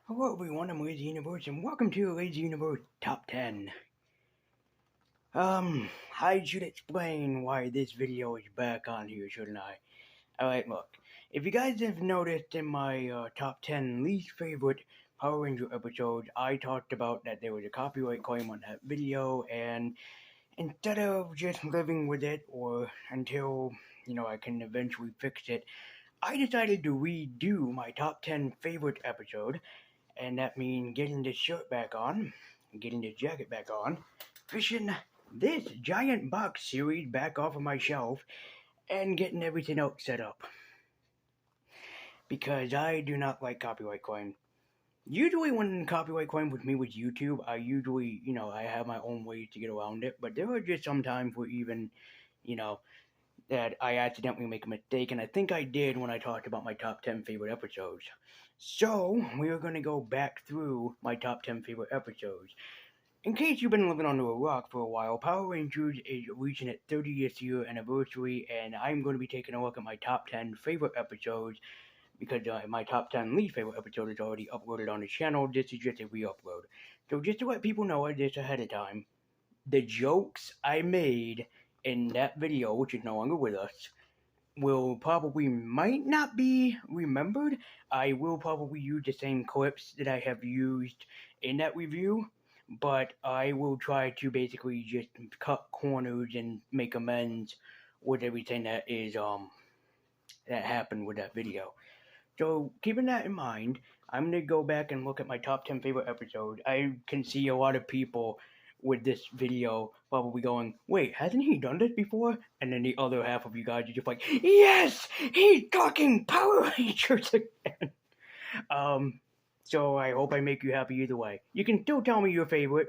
Hello everyone, I'm Lazy Universe and welcome to Lazy Universe Top 10. I should explain why this video is back on here, shouldn't I? Alright, look. If you guys have noticed in my top 10 least favorite Power Ranger episodes, I talked about that there was a copyright claim on that video, and instead of just living with it or until, I can eventually fix it, I decided to redo my top 10 favorite episode, and that means getting this shirt back on, getting this jacket back on, fishing this giant box series back off of my shelf, and getting everything else set up. Because I do not like copyright claim. Usually when copyright claim with me with YouTube, I usually, I have my own ways to get around it, but there are just some times where even, that I accidentally make a mistake, and I think I did when I talked about my top 10 favorite episodes. So, we are going to go back through my top 10 favorite episodes. In case you've been living under a rock for a while, Power Rangers is reaching its 30th year anniversary, and I'm going to be taking a look at my top 10 favorite episodes because my top 10 least favorite episode is already uploaded on the channel. This is just a re-upload. So just to let people know this ahead of time, the jokes I made in that video, which is no longer with us, will probably might not be remembered. I will probably use the same clips that I have used in that review, but I will try to basically just cut corners and make amends with everything that is that happened with that video. So keeping that in mind, I'm gonna go back and look at my top 10 favorite episodes. I can see a lot of people with this video probably going, wait, hasn't he done this before? And then the other half of you guys are just like, yes, he's talking Power Rangers again. So I hope I make you happy either way. You can still tell me your favorite,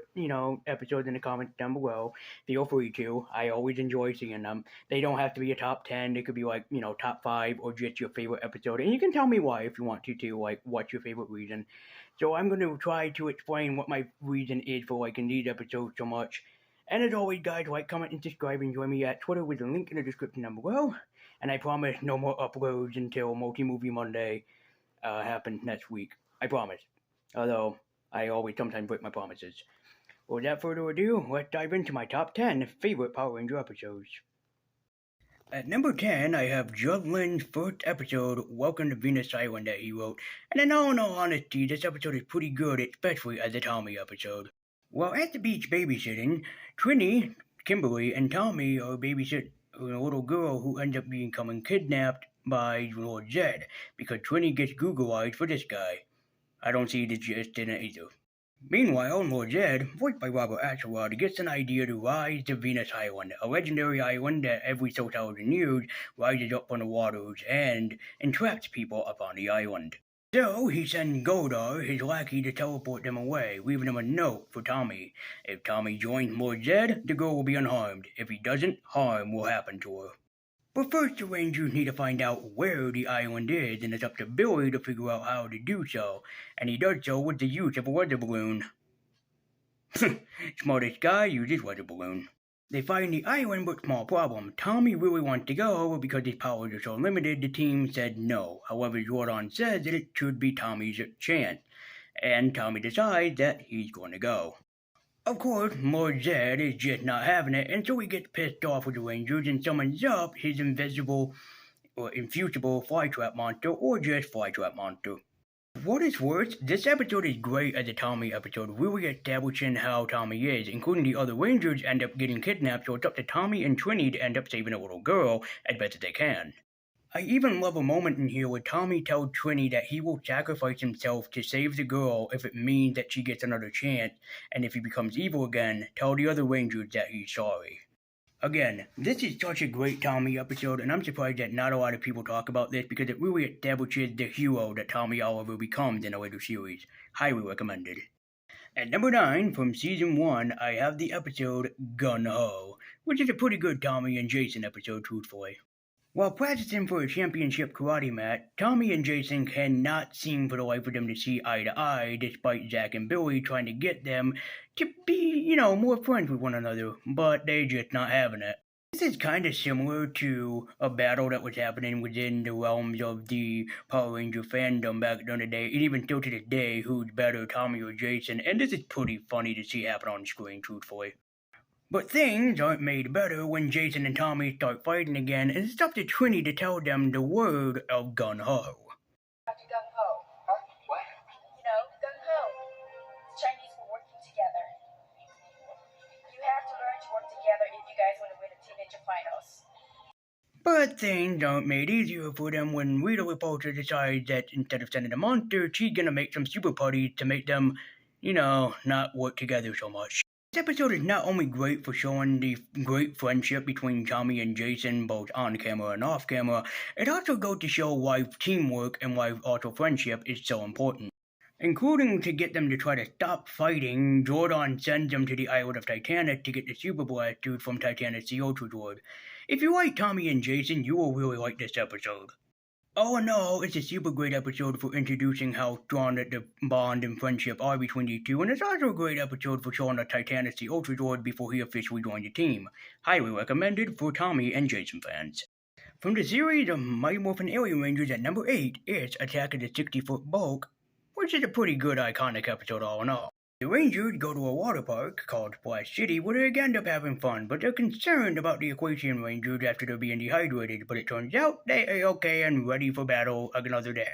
episodes in the comments down below. Feel free to. I always enjoy seeing them. They don't have to be a top 10. They could be like, top 5 or just your favorite episode. And you can tell me why if you want to too, like what's your favorite reason. So I'm going to try to explain what my reason is for liking these episodes so much. And as always, guys, like, comment, and subscribe, and join me at Twitter with the link in the description down below. And I promise no more uploads until Multi-Movie Monday happens next week. I promise. Although, I always sometimes break my promises. Without further ado, let's dive into my top 10 favorite Power Ranger episodes. At number 10, I have Jud Lynn's first episode, Welcome to Venus Island, that he wrote. And in all honesty, this episode is pretty good, especially as a Tommy episode. While at the beach babysitting, Trini, Kimberly, and Tommy are babysitting a little girl who ends up becoming kidnapped by Lord Zed, because Trini gets Google eyes for this guy. I don't see the gist in it either. Meanwhile, Lord Zed, voiced by Robert Axelrod, gets an idea to rise to Venus Island, a legendary island that every so thousand years rises up from the waters and entraps people upon the island. So he sends Goldar, his lackey, to teleport them away, leaving him a note for Tommy. If Tommy joins Lord Zed, the girl will be unharmed. If he doesn't, harm will happen to her. But first, the Rangers need to find out where the island is, and it's up to Billy to figure out how to do so, and he does so with the use of a weather balloon. Smartest guy uses weather balloon. They find the island, but small problem. Tommy really wants to go, but because his powers are so limited, the team said no. However, Jordan says that it should be Tommy's chance, and Tommy decides that he's going to go. Of course, Lord Zed is just not having it, and so he gets pissed off with the Rangers and summons up his invisible or infutable flytrap monster, or just flytrap monster. For what it's worth, this episode is great as a Tommy episode, really establishing how Tommy is, including the other Rangers end up getting kidnapped, so it's up to Tommy and Trini to end up saving a little girl as best as they can. I even love a moment in here where Tommy tells Trini that he will sacrifice himself to save the girl if it means that she gets another chance, and if he becomes evil again, tell the other Rangers that he's sorry. Again, this is such a great Tommy episode, and I'm surprised that not a lot of people talk about this because it really establishes the hero that Tommy Oliver becomes in a later series. Highly recommended. At number 9, from Season 1, I have the episode Gun Ho, which is a pretty good Tommy and Jason episode, truthfully. While practicing for a championship karate match, Tommy and Jason cannot seem for the life of them to see eye to eye, despite Zach and Billy trying to get them to be, more friends with one another, but they're just not having it. This is kind of similar to a battle that was happening within the realms of the Power Ranger fandom back during the day, and even still to this day, who's better, Tommy or Jason, and this is pretty funny to see happen on screen, truthfully. But things aren't made better when Jason and Tommy start fighting again, and it's up to Trini to tell them the word of gung-ho. Gung-ho. Huh? What? You know, gung-ho. It's Chinese for working together. You have to learn to work together if you guys want to win the Teenager Finals. But things aren't made easier for them when Rita Repulsa decides that instead of sending a monster, she's gonna make some super putties to make them, not work together so much. This episode is not only great for showing the great friendship between Tommy and Jason, both on camera and off camera, it also goes to show why teamwork and why also friendship is so important. Including to get them to try to stop fighting, Zordon sends them to the island of Titanic to get the Super Blasters from Titanic's the Ultra Droid. If you like Tommy and Jason, you will really like this episode. All in all, it's a super great episode for introducing how strong that the bond and friendship are between the two, and it's also a great episode for showing the Titanic's the Ultra Droid before he officially joined the team. Highly recommended for Tommy and Jason fans. From the series of Mighty Morphin Alien Rangers at number 8 is Attack of the 60-Foot Bulk, which is a pretty good iconic episode all in all. The Rangers go to a water park called Splash City where they end up having fun, but they're concerned about the Equation Rangers after they're being dehydrated, but it turns out they are okay and ready for battle another day.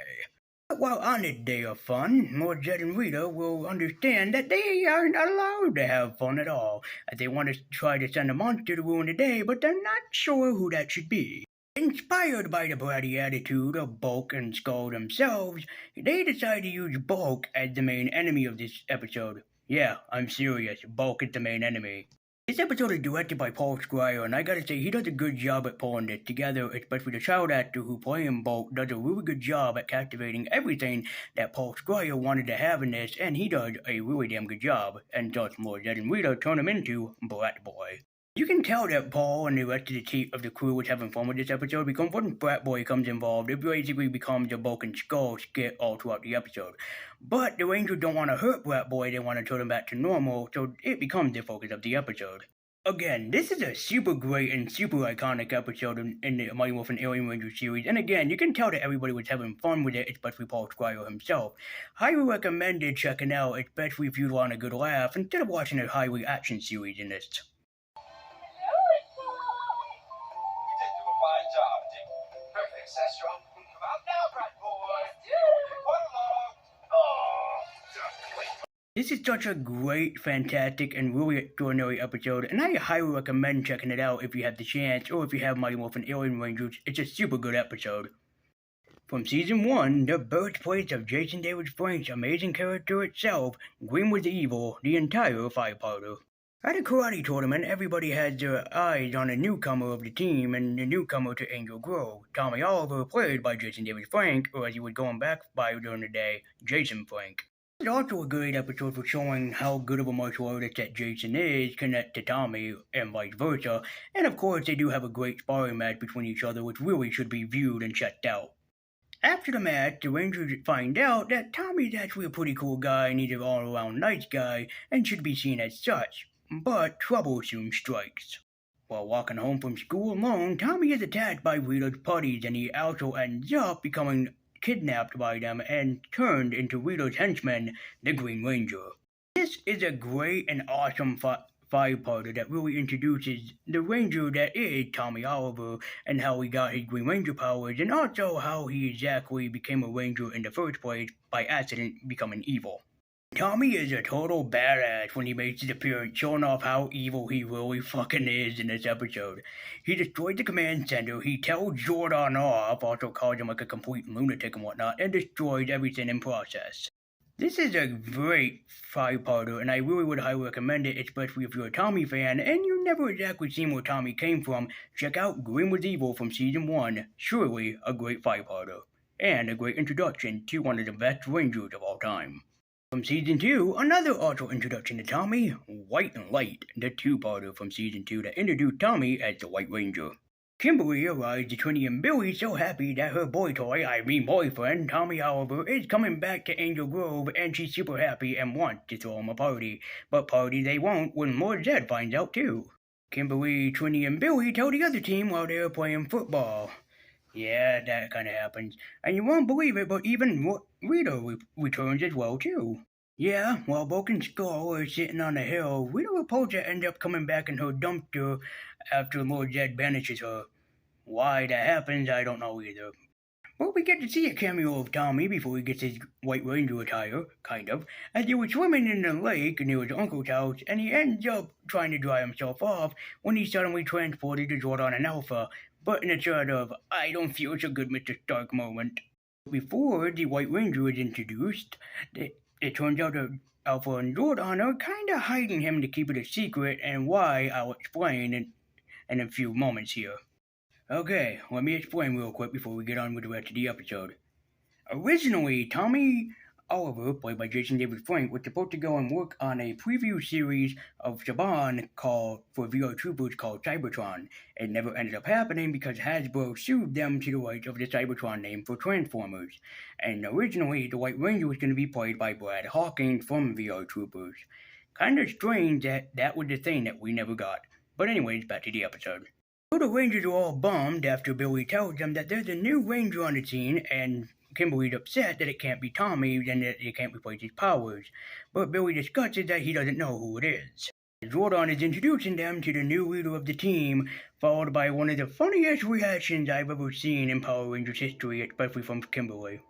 But while on this day of fun, Lord Zed and Rita will understand that they are not allowed to have fun at all, as they want to try to send a monster to ruin the day, but they're not sure who that should be. Inspired by the bratty attitude of Bulk and Skull themselves, they decide to use Bulk as the main enemy of this episode. Yeah, I'm serious, Bulk is the main enemy. This episode is directed by Paul Squire, and I gotta say he does a good job at pulling this together, especially the child actor who plays Bulk does a really good job at captivating everything that Paul Squire wanted to have in this, and he does a really damn good job, and thus Lord Zed and Rita turn him into Brat Boy. You can tell that Paul and the rest of the crew was having fun with this episode because once Brat Boy comes involved, it basically becomes a Bulk and Skull skit all throughout the episode. But the Rangers don't want to hurt Brat Boy, they want to turn him back to normal, so it becomes the focus of the episode. Again, this is a super great and super iconic episode in the Mighty Morphin Alien Ranger series, and again, you can tell that everybody was having fun with it, especially Paul Squire himself. Highly recommended checking out, especially if you want a good laugh, instead of watching a highly action series in this. This is such a great, fantastic, and really extraordinary episode, and I highly recommend checking it out if you have the chance, or if you have Mighty Morphin Alien Rangers. It's a super good episode. From Season 1, the birthplace of Jason David Frank's amazing character itself, Green was Evil, the entire five-parter. At a karate tournament, everybody has their eyes on a newcomer of the team, and the newcomer to Angel Grove, Tommy Oliver, played by Jason David Frank, or as he was going back by during the day, Jason Frank. It's also a great episode for showing how good of a martial artist that Jason is connected to Tommy and vice versa, and of course they do have a great sparring match between each other which really should be viewed and checked out. After the match, the Rangers find out that Tommy's actually a pretty cool guy and he's an all-around nice guy and should be seen as such, but trouble soon strikes. While walking home from school alone, Tommy is attacked by Rita's putties and he also ends up becoming kidnapped by them and turned into Rita's henchman, the Green Ranger. This is a great and awesome five-parter that really introduces the Ranger that is Tommy Oliver and how he got his Green Ranger powers and also how he exactly became a Ranger in the first place by accident becoming evil. Tommy is a total badass when he makes his appearance, showing off how evil he really fucking is in this episode. He destroys the command center, he tells Zordon off, also calls him like a complete lunatic and whatnot, and destroys everything in process. This is a great five-parter, and I really would highly recommend it, especially if you're a Tommy fan, and you've never exactly seen where Tommy came from. Check out Green was Evil from Season 1, surely a great five-parter, and a great introduction to one of the best Rangers of all time. From Season 2, another also introduction to Tommy, White and Light, the two-parter from Season 2 that introduced Tommy as the White Ranger. Kimberly arrives to Trini and Billy so happy that her boyfriend, Tommy Oliver, is coming back to Angel Grove and she's super happy and wants to throw him a party. But party they won't when Lord Zed finds out too. Kimberly, Trinity, and Billy tell the other team while they were playing football. Yeah, that kind of happens. And you won't believe it, but even Rita returns as well, too. Yeah, while Bulk and Skull are sitting on a hill, Rita Repulsa ends up coming back in her dumpster after Lord Zed banishes her. Why that happens, I don't know either. But we get to see a cameo of Tommy before he gets his White Ranger attire, kind of, as he was swimming in the lake near his uncle's house, and he ends up trying to dry himself off when he's suddenly transported to Zordon and Alpha, but in a sort of I don't feel so good Mr. Stark moment. Before the White Ranger is introduced, it turns out that Alpha and Zordon are kinda hiding him to keep it a secret, and why I'll explain in a few moments here. Okay, let me explain real quick before we get on with the rest of the episode. Originally, Tommy Oliver, played by Jason David Frank, was supposed to go and work on a preview series of Saban for VR Troopers called Cybertron. It never ended up happening because Hasbro sued them to the rights of the Cybertron name for Transformers. And originally, the White Ranger was going to be played by Brad Hawkins from VR Troopers. Kinda strange that that was the thing that we never got. But anyways, back to the episode. So the Rangers are all bummed after Billy tells them that there's a new Ranger on the scene, and Kimberly's upset that it can't be Tommy and that it can't replace his powers. But Billy discusses that he doesn't know who it is. Zordon is introducing them to the new leader of the team, followed by one of the funniest reactions I've ever seen in Power Rangers history, especially from Kimberly.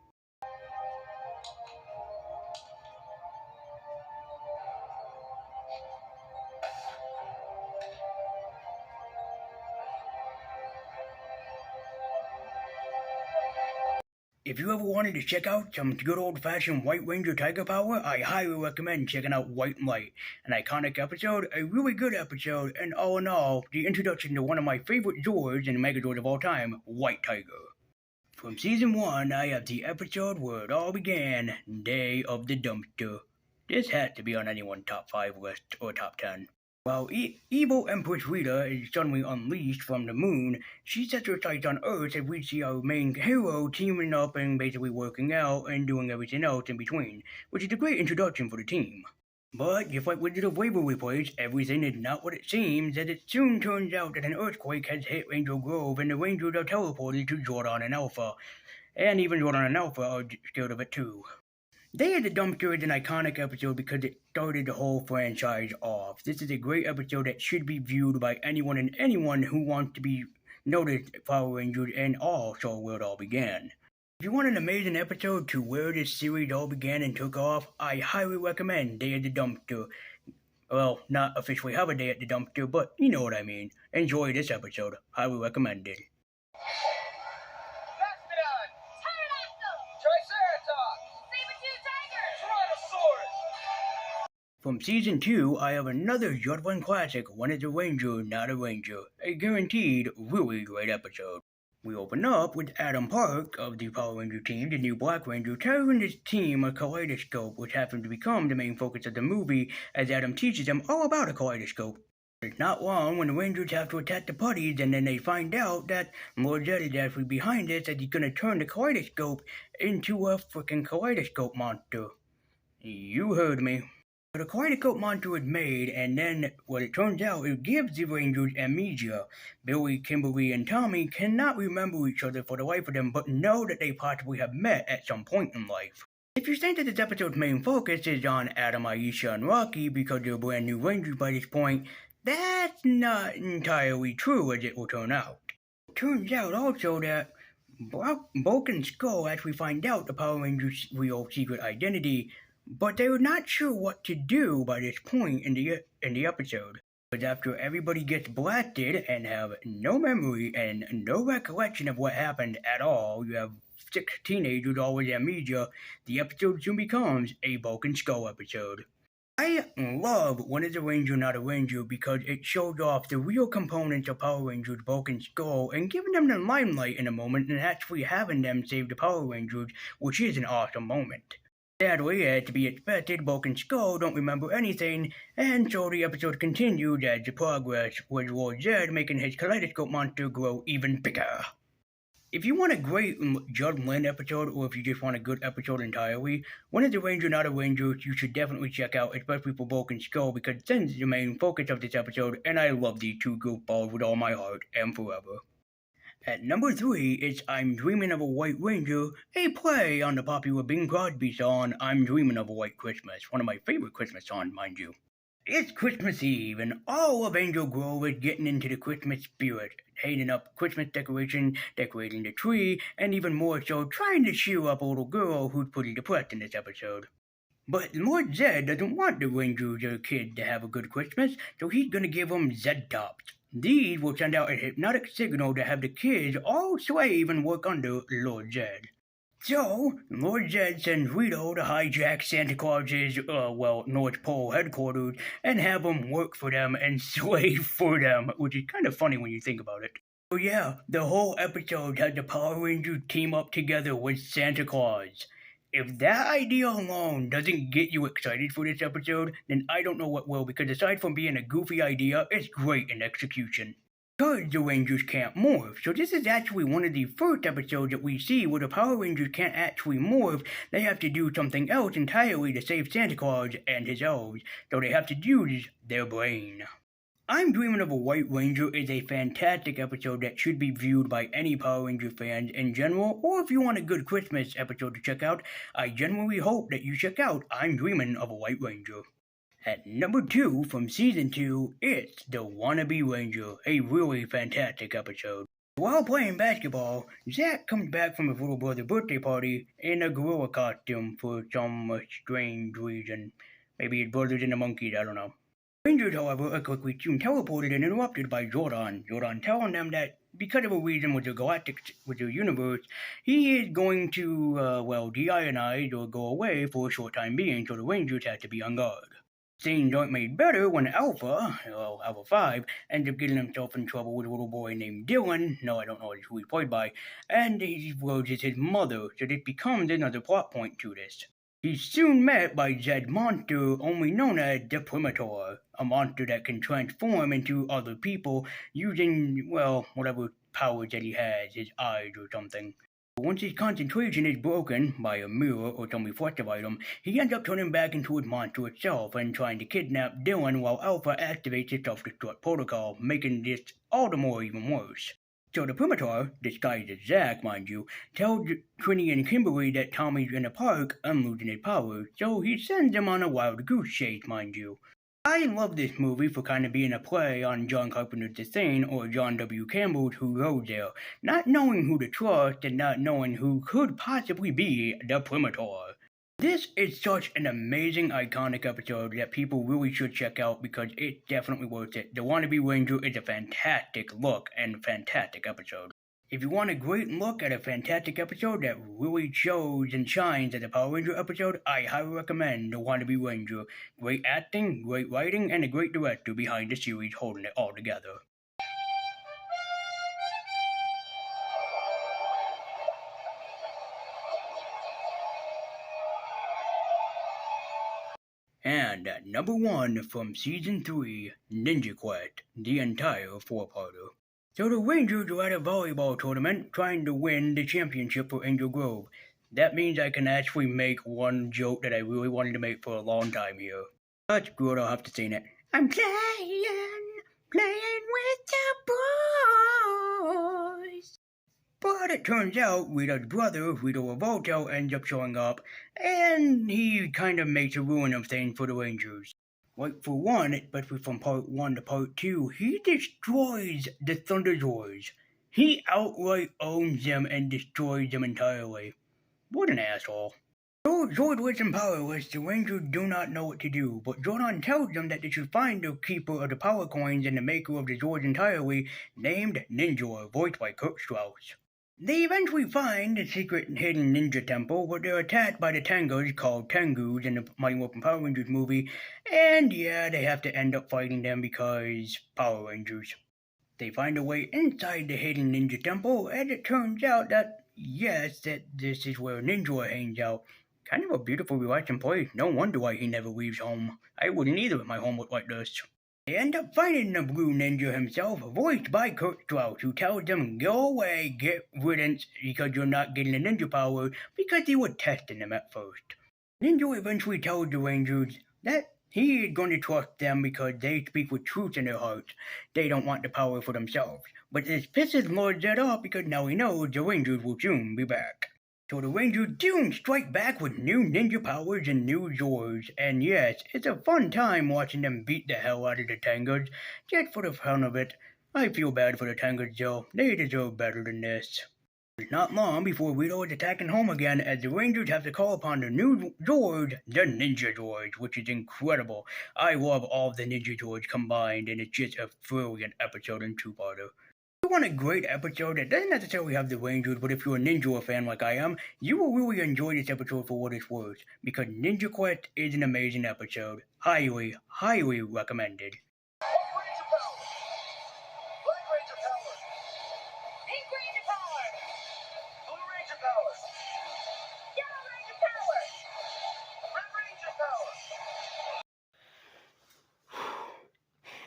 If you ever wanted to check out some good old-fashioned White Ranger Tiger Power, I highly recommend checking out White and Light. An iconic episode, a really good episode, and all in all, the introduction to one of my favorite Zords and Megazords of all time, White Tiger. From Season 1, I have the episode where it all began, Day of the Dumpster. This had to be on anyone's top 5 list or top 10. While evil Empress Rita is suddenly unleashed from the moon, she sets her sights on Earth as we see our main hero teaming up and basically working out and doing everything else in between, which is a great introduction for the team. But just like Wizard of Waverly Place, everything is not what it seems, as it soon turns out that an earthquake has hit Angel Grove and the Rangers are teleported to Zordon and Alpha, and even Zordon and Alpha are scared of it too. Day of the Dumpster is an iconic episode because it started the whole franchise off. This is a great episode that should be viewed by anyone and anyone who wants to be noticed Power Rangers and also where it all began. If you want an amazing episode to where this series all began and took off, I highly recommend Day of the Dumpster. Well, not officially have a Day at the Dumpster, but you know what I mean. Enjoy this episode. Highly recommended. From Season 2, I have another Zordon classic, One is a Ranger, Not a Ranger, a guaranteed really great episode. We open up with Adam Park of the Power Ranger team, the new Black Ranger, telling his team a kaleidoscope, which happens to become the main focus of the movie, as Adam teaches them all about a kaleidoscope. It's not long when the Rangers have to attack the putties, and then they find out that Lord Zed is actually behind this, as he's gonna turn the kaleidoscope into a freaking kaleidoscope monster. You heard me. The kaleidoscope monster is made, and then what it turns out, it gives the Rangers amnesia. Billy, Kimberly, and Tommy cannot remember each other for the life of them, but know that they possibly have met at some point in life. If you think that this episode's main focus is on Adam, Aisha, and Rocky because they're brand new Rangers by this point, that's not entirely true, as it will turn out. It turns out also that Bulk and Skull actually find out the Power Rangers' real secret identity, but they were not sure what to do by this point in the episode. Because after everybody gets blasted and have no memory and no recollection of what happened at all, you have 6 teenagers all with amnesia, the episode soon becomes a Bulk and Skull episode. I love One is a Ranger, Not a Ranger because it shows off the real components of Power Rangers, Bulk and Skull, and giving them the limelight in a moment and actually having them save the Power Rangers, which is an awesome moment. Sadly, as to be expected, Bulk and Skull don't remember anything, and so the episode continued as the progress with Lord Zed making his kaleidoscope monster grow even bigger. If you want a great Judd Lynn episode, or if you just want a good episode entirely, One is a Ranger, Not a Ranger, you should definitely check out, especially for Broken Skull, because Zen's the main focus of this episode, and I love these two goofballs with all my heart, and forever. At number 3 is I'm Dreaming of a White Ranger, a play on the popular Bing Crosby song I'm Dreaming of a White Christmas, one of my favorite Christmas songs, mind you. It's Christmas Eve, and all of Angel Grove is getting into the Christmas spirit, hanging up Christmas decorations, decorating the tree, and even more so, trying to cheer up a little girl who's pretty depressed in this episode. But Lord Zed doesn't want the Rangers or kids to have a good Christmas, so he's gonna give them Zed Tops. These will send out a hypnotic signal to have the kids all slave and work under Lord Zed. So, Lord Zed sends Rito to hijack Santa Claus's, North Pole headquarters and have him work for them and slave for them, which is kind of funny when you think about it. So yeah, the whole episode has the Power Rangers team up together with Santa Claus. If that idea alone doesn't get you excited for this episode, then I don't know what will, because aside from being a goofy idea, it's great in execution. Because the Rangers can't morph, so this is actually one of the first episodes that we see where the Power Rangers can't actually morph, they have to do something else entirely to save Santa Claus and his elves, so they have to use their brain. I'm Dreaming of a White Ranger is a fantastic episode that should be viewed by any Power Ranger fans in general, or if you want a good Christmas episode to check out, I genuinely hope that you check out I'm Dreaming of a White Ranger. At number 2 from Season 2, it's the Wannabe Ranger, a really fantastic episode. While playing basketball, Zach comes back from his little brother's birthday party in a gorilla costume for some strange reason. Maybe his brother's in the monkeys, I don't know. Rangers, however, are quickly soon teleported and interrupted by Jordan. Jordan telling them that because of a reason with the universe, he is going to, deionize or go away for a short time being, so the Rangers have to be on guard. Things aren't made better when Alpha 5, ends up getting himself in trouble with a little boy named Dylan, no, I don't know who he's played by, and he loses his mother, so this becomes another plot point to this. He's soon met by Zed's monster, only known as the Primitor, a monster that can transform into other people using, whatever powers that he has, his eyes or something. Once his concentration is broken by a mirror or some reflective item, he ends up turning back into his monster itself and trying to kidnap Dylan while Alpha activates his self-destruct protocol, making this all the more even worse. So the Primitor, disguised as Zack, mind you, tells Trini and Kimberly that Tommy's in the park and losing his powers, so he sends them on a wild goose chase, mind you. I love this movie for kind of being a play on John Carpenter's The Thing or John W. Campbell's Who Goes There, not knowing who to trust and not knowing who could possibly be the Primitor. This is such an amazing, iconic episode that people really should check out because it's definitely worth it. The Wannabe Ranger is a fantastic look and fantastic episode. If you want a great look at a fantastic episode that really shows and shines as a Power Ranger episode, I highly recommend The Wannabe Ranger. Great acting, great writing, and a great director behind the series holding it all together. And at number 1 from Season 3, Ninja Quest, the entire four-parter. So the Rangers are at a volleyball tournament trying to win the championship for Angel Grove. That means I can actually make one joke that I really wanted to make for a long time here. That's good, I'll have to sing it. I'm playing with the boys. But it turns out Rita's brother, Rita Revolto, ends up showing up, and he kind of makes a ruin of things for the Rangers. Like for one, especially from part 1 to part 2, he destroys the Thunderzords. He outright owns them and destroys them entirely. What an asshole. So Zordless and powerless, the Rangers do not know what to do, but Jordan tells them that they should find the keeper of the power coins and the maker of the Zords entirely, named Ninjor, voiced by Kurt Strauss. They eventually find the secret hidden ninja temple, but they're attacked by the Tangas called Tengus in the Mighty Morphin Power Rangers movie, and yeah, they have to end up fighting them because Power Rangers. They find a way inside the hidden ninja temple, and it turns out that, yes, that this is where Ninjor hangs out. Kind of a beautiful, relaxing place. No wonder why he never leaves home. I wouldn't either if my home looked like this. They end up finding the Blue Ninja himself, voiced by Kurt Strauss, who tells them, "Go away, get riddance, because you're not getting the ninja power," because he was testing them at first. Ninja eventually tells the Rangers that he is going to trust them because they speak with truth in their hearts. They don't want the power for themselves. But this pisses Lord Zed off because now he knows the Rangers will soon be back. So the Rangers do strike back with new ninja powers and new Zords, and yes, it's a fun time watching them beat the hell out of the Tangers, just for the fun of it. I feel bad for the Tangers though, they deserve better than this. It's not long before Rito is attacking home again as the Rangers have to call upon the new Zords, the Ninja Zords, which is incredible. I love all the Ninja Zords combined, and it's just a brilliant episode and two-parter. If you want a great episode that doesn't necessarily have the Rangers, but if you're a Ninja fan like I am, you will really enjoy this episode for what it's worth, because Ninja Quest is an amazing episode. Highly, highly recommended.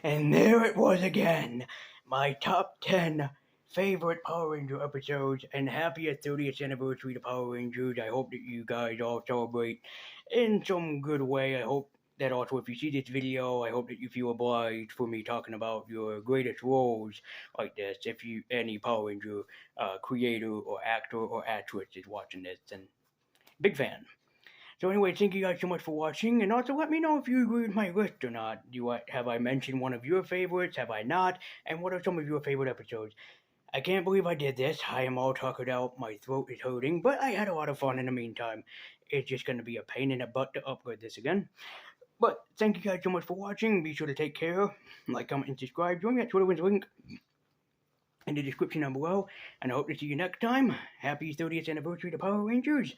And there it was again, my top 10 favorite Power Ranger episodes, and happy 30th anniversary to Power Rangers. I hope that you guys all celebrate in some good way. I hope that also if you see this video, I hope that you feel obliged for me talking about your greatest roles like this. If you any Power Ranger creator or actor or actress is watching this, and big fan. So anyway, thank you guys so much for watching, and also let me know if you agree with my list or not. Have I mentioned one of your favorites? Have I not? And what are some of your favorite episodes? I can't believe I did this. I am all tuckered out. My throat is hurting, but I had a lot of fun in the meantime. It's just going to be a pain in the butt to upload this again. But thank you guys so much for watching. Be sure to take care. Like, comment, and subscribe. Join that Twitter link in the description down below. And I hope to see you next time. Happy 30th anniversary to Power Rangers.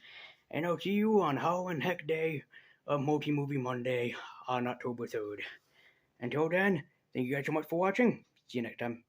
And I'll see you on Halloween Heck Day of Multi-Movie Monday on October 3rd. Until then, thank you guys so much for watching. See you next time.